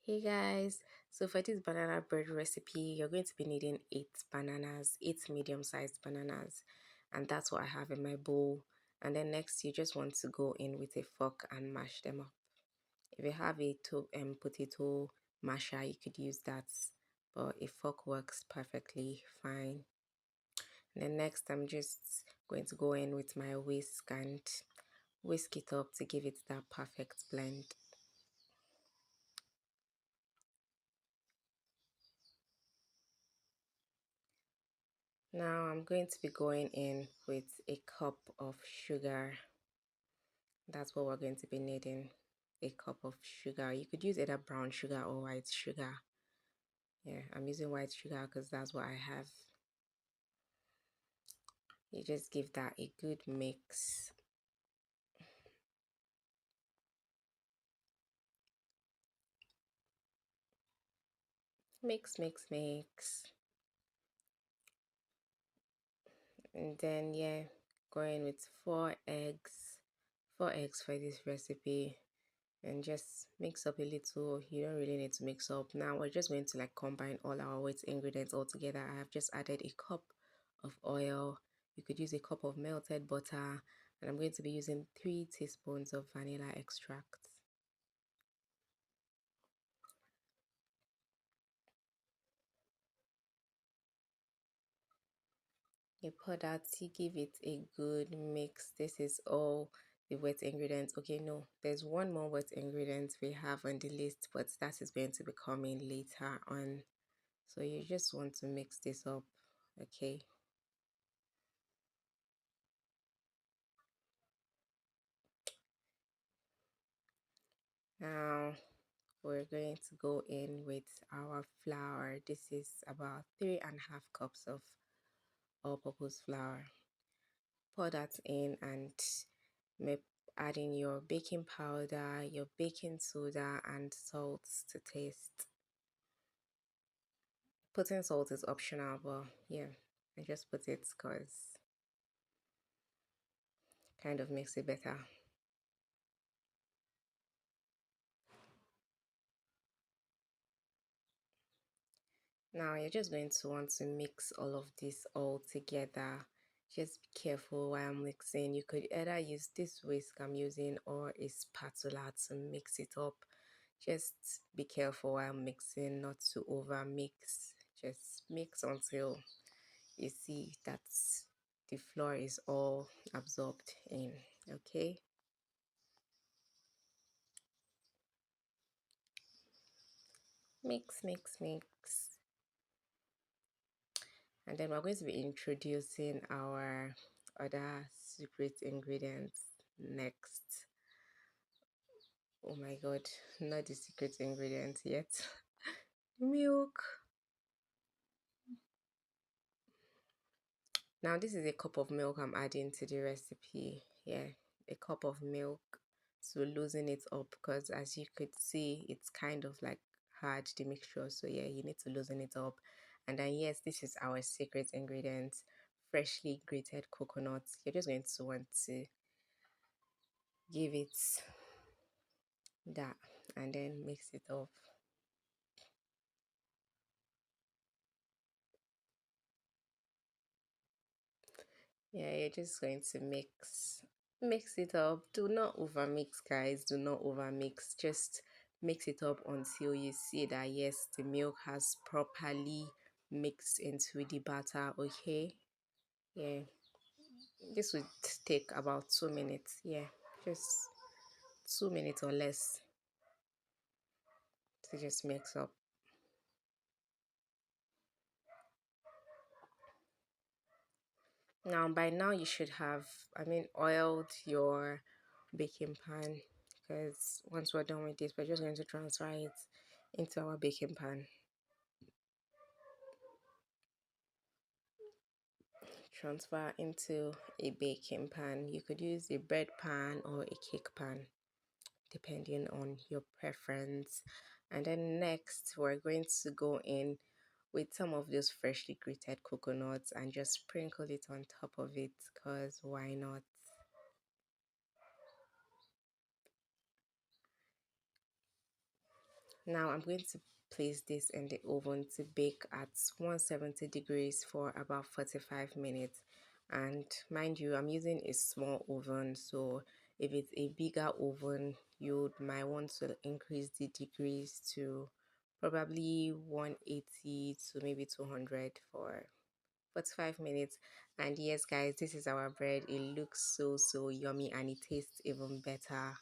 Hey guys, so for this banana bread recipe, you're going to be needing 8 bananas, 8 medium-sized bananas, and that's what I have in my bowl. And then next, you just want to go in with a fork and mash them up. If you have a potato masher, you could use that, but a fork works perfectly fine. And then next, I'm just going to go in with my whisk and whisk it up to give it that perfect blend. Now I'm going to be going in with a cup of sugar. That's what we're going to be needing. A cup of sugar. You could use either brown sugar or white sugar. Yeah, I'm using white sugar because that's what I have. You just give that a good mix. Mix. And then, yeah, going with 4 eggs. 4 eggs for this recipe. And just mix up a little. You don't really need to mix up. Now we're just going to like combine all our wet ingredients all together. I have just added a cup of oil. You could use a cup of melted butter, and I'm going to be using 3 teaspoons of vanilla extract. You pour that, you give it a good mix. This is all the wet ingredients. Okay, no, there's one more wet ingredient we have on the list, but that is going to be coming later on. So you just want to mix this up, okay? Now we're going to go in with our flour. This is about 3.5 cups of all-purpose flour. Pour that in and add in your baking powder, your baking soda, and salt to taste. Putting salt is optional, but yeah, I just put it because kind of makes it better. Now you're just going to want to mix all of this all together. Just be careful while mixing. You could either use this whisk I'm using or a spatula to mix it up. Just be careful while mixing, not to over mix. Just mix until you see that the flour is all absorbed in, okay? Mix. And then we're going to be introducing our other secret ingredients next. Oh my god, not the secret ingredient yet. Milk. Now this is a cup of milk I'm adding to the recipe. Yeah, a cup of milk to loosen it up, because as you could see, it's kind of like hard, the mixture. So yeah, you need to loosen it up. And then yes, this is our secret ingredient, freshly grated coconuts. You're just going to want to give it that and then mix it up. Yeah, you're just going to mix it up. Do not over mix, guys. Do not over mix. Just mix it up until you see that yes, the milk has properly mixed into the batter. Okay, yeah, this would take about 2 minutes. Yeah, just 2 minutes or less to just mix up. Now by now you should have, oiled your baking pan, because once we're done with this, we're just going to transfer it into our baking pan. Transfer into a baking pan. You could use a bread pan or a cake pan, depending on your preference. And then next, we're going to go in with some of those freshly grated coconuts and just sprinkle it on top of it, because why not? Now I'm going to place this in the oven to bake at 170 degrees for about 45 minutes. And mind you, I'm using a small oven, so if it's a bigger oven, you might want to increase the degrees to probably 180 to maybe 200 for 45 minutes. And yes guys, this is our bread. It looks so yummy and it tastes even better.